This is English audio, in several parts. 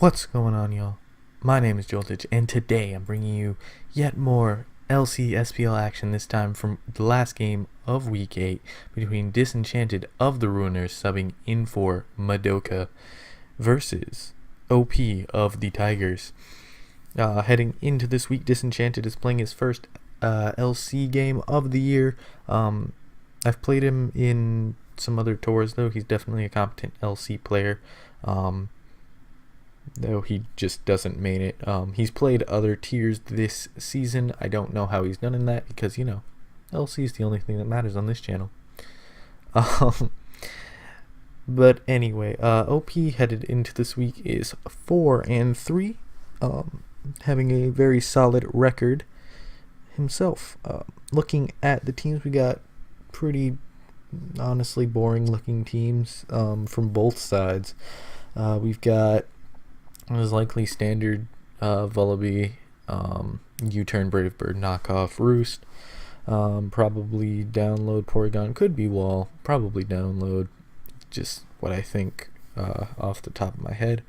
What's going on, y'all? My name is Joltage, and today I'm bringing you yet more LC SPL action, this time from the last game of Week 8 between Disenchanted of the Ruiners subbing in for Madoka versus OP of the Tigers. Heading into this week, Disenchanted is playing his first LC game of the year. I've played him in some other tours, though. He's definitely a competent LC player. Though he just doesn't main it. He's played other tiers this season. I don't know how he's done in that because, LC is the only thing that matters on this channel. But anyway, OP headed into this week is 4-3, having a very solid record himself. Looking at the teams, we got pretty honestly boring looking teams from both sides. We've got as likely standard Vullaby, U-turn Bravebird, knockoff Roost, probably download Porygon, could be Wall, probably download, just what I think off the top of my head.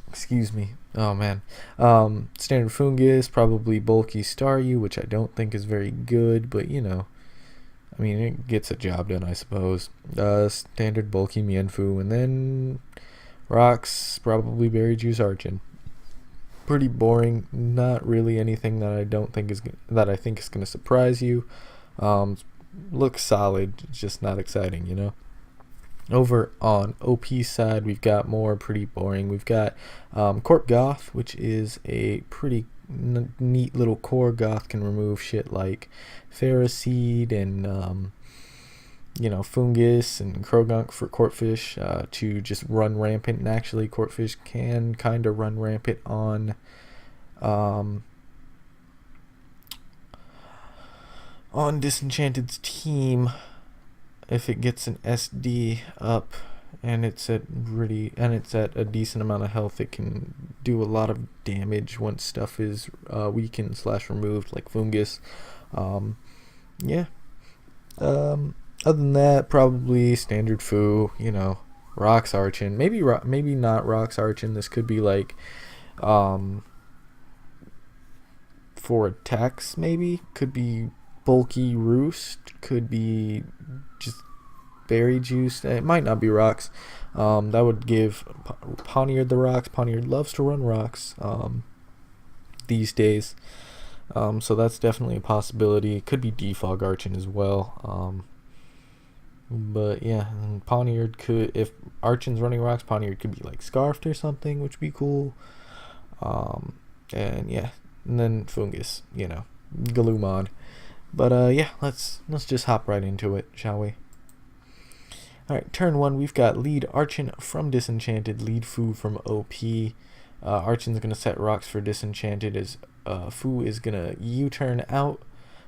Excuse me. Oh man. Standard Fungus, probably bulky Staryu, which I don't think is very good, but it gets a job done, I suppose. Standard bulky Mienfoo, and then Rocks, probably Berry Juice Archon. Pretty boring. Not really anything that I think is gonna surprise you. Looks solid, just not exciting, Over on OP's side, we've got more pretty boring. We've got Corp Goth, which is a pretty neat little core. Goth can remove shit like Ferroseed and Fungus and Krogunk for Corphish to just run rampant. And actually, Corphish can kind of run rampant on Disenchanted's team if it gets an SD up and it's at a decent amount of health. It can do a lot of damage once stuff is weakened / removed, like Fungus. Other than that, probably standard Foo, Rocks Archon. Maybe not Rocks Archon. This could be like for attacks, maybe. Could be bulky Roost. Could be just Berry Juice. It might not be Rocks. That would give Poniard the Rocks. Poniard loves to run Rocks these days. So that's definitely a possibility. It could be Defog Archon as well. But yeah, and Poniard could, if Archon's running Rocks, Poniard could be like Scarfed or something, which would be cool. And then Fungus, Galumon. But let's just hop right into it, shall we? Alright, turn 1, we've got lead Archon from Disenchanted, lead Foo from OP. Archon's gonna set Rocks for Disenchanted as Foo is gonna U-turn out,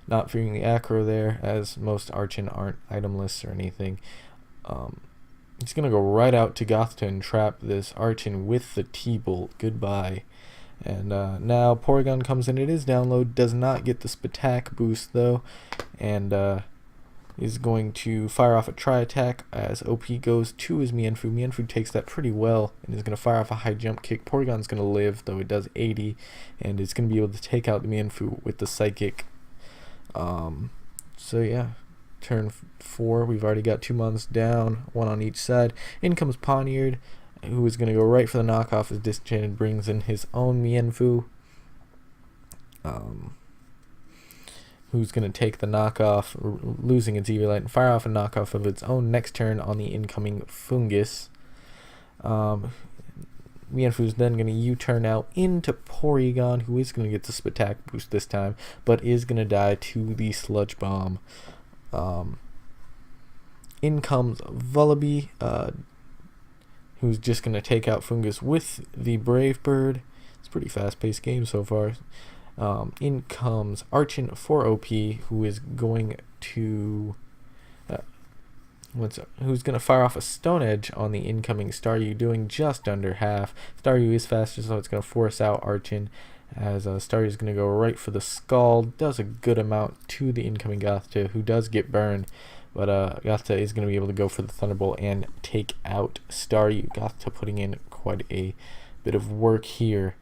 not fearing the acro there, as most Archon aren't itemless or anything. It's gonna go right out to Goth to entrap this Archon with the T-Bolt. Goodbye. And now Porygon comes in. It is download, does not get the Spatak boost though, and is going to fire off a tri-attack as OP goes to his Mienfoo. Mienfoo takes that pretty well and is going to fire off a high jump kick. Porygon's going to live, though it does 80, and it's going to be able to take out the Mienfoo with the Psychic. Turn 4, we've already got 2 months down, 1 on each side. In comes Poniard, who is going to go right for the knockoff as Disenchanted brings in his own Mienfoo. Who's going to take the knockoff, losing its Eviolite, and fire off a knockoff of its own next turn on the incoming Fungus. Mienfoo's then going to U-turn out into Porygon, who is going to get the Spatak boost this time, but is going to die to the Sludge Bomb. In comes Vullaby, who's just going to take out Fungus with the Brave Bird. It's a pretty fast-paced game so far. In comes Archon for OP, who is going to who's going to fire off a Stone Edge on the incoming Staryu, doing just under half. Staryu is faster, so it's going to force out Archon, as Staryu is going to go right for the Scald. Does a good amount to the incoming Goth, who does get burned, But Gotha is going to be able to go for the Thunderbolt and take out Staryu. Gotha putting in quite a bit of work here.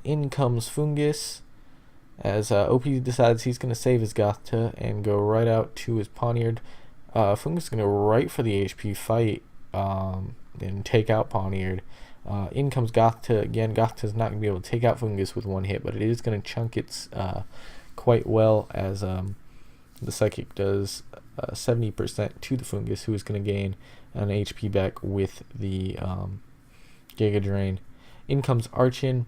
In comes Fungus, as OP decides he's going to save his Gotha and go right out to his Pawniard. Fungus is going to go right for the HP fight and take out Pawniard. In comes Gotha again. Gotha is not going to be able to take out Fungus with one hit, but it is going to chunk its quite well, as the Psychic does 70% to the Fungus, who is going to gain an HP back with the Giga Drain. In comes Archon,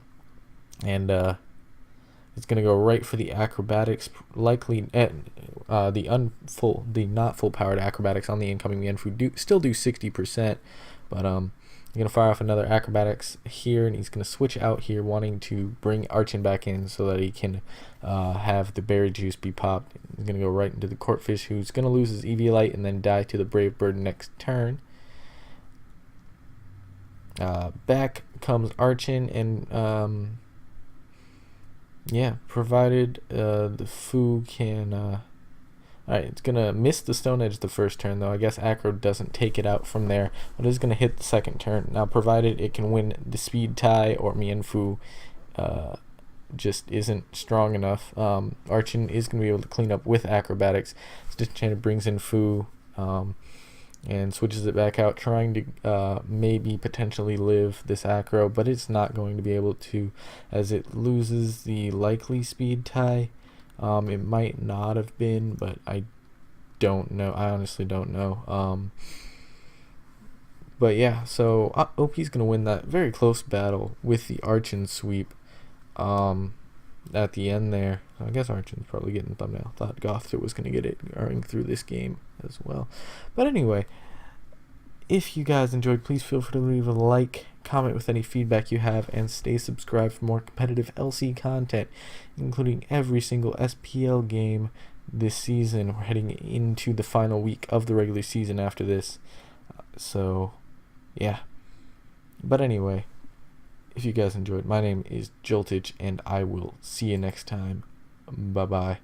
and it's going to go right for the Acrobatics, likely the not full powered Acrobatics on the incoming Mienfoo still do 60%, but I'm going to fire off another Acrobatics here, and he's going to switch out here, wanting to bring Archon back in so that he can have the Berry Juice be popped. He's going to go right into the Corphish, who's going to lose his Eviolite and then die to the Brave Bird next turn. Back comes Archon, and yeah, provided the Foo can... Alright, it's going to miss the Stone Edge the first turn, though. I guess Acro doesn't take it out from there, but it's going to hit the second turn. Now, provided it can win the Speed tie, or Mienfoo just isn't strong enough, Archon is going to be able to clean up with Acrobatics. Disenchanted brings in Foo and switches it back out, trying to maybe potentially live this Acro, but it's not going to be able to, as it loses the likely Speed tie. It might not have been, but I don't know. I honestly don't know. But yeah, so OP's going to win that very close battle with the Archon sweep at the end there. So I guess Archon's probably getting thumbnail. Thought Gotha was going to get it going through this game as well. But anyway, if you guys enjoyed, please feel free to leave a like, comment with any feedback you have, and stay subscribed for more competitive LC content, including every single SPL game this season. We're heading into the final week of the regular season after this. So, yeah. But anyway, if you guys enjoyed, my name is Joltage, and I will see you next time. Bye-bye.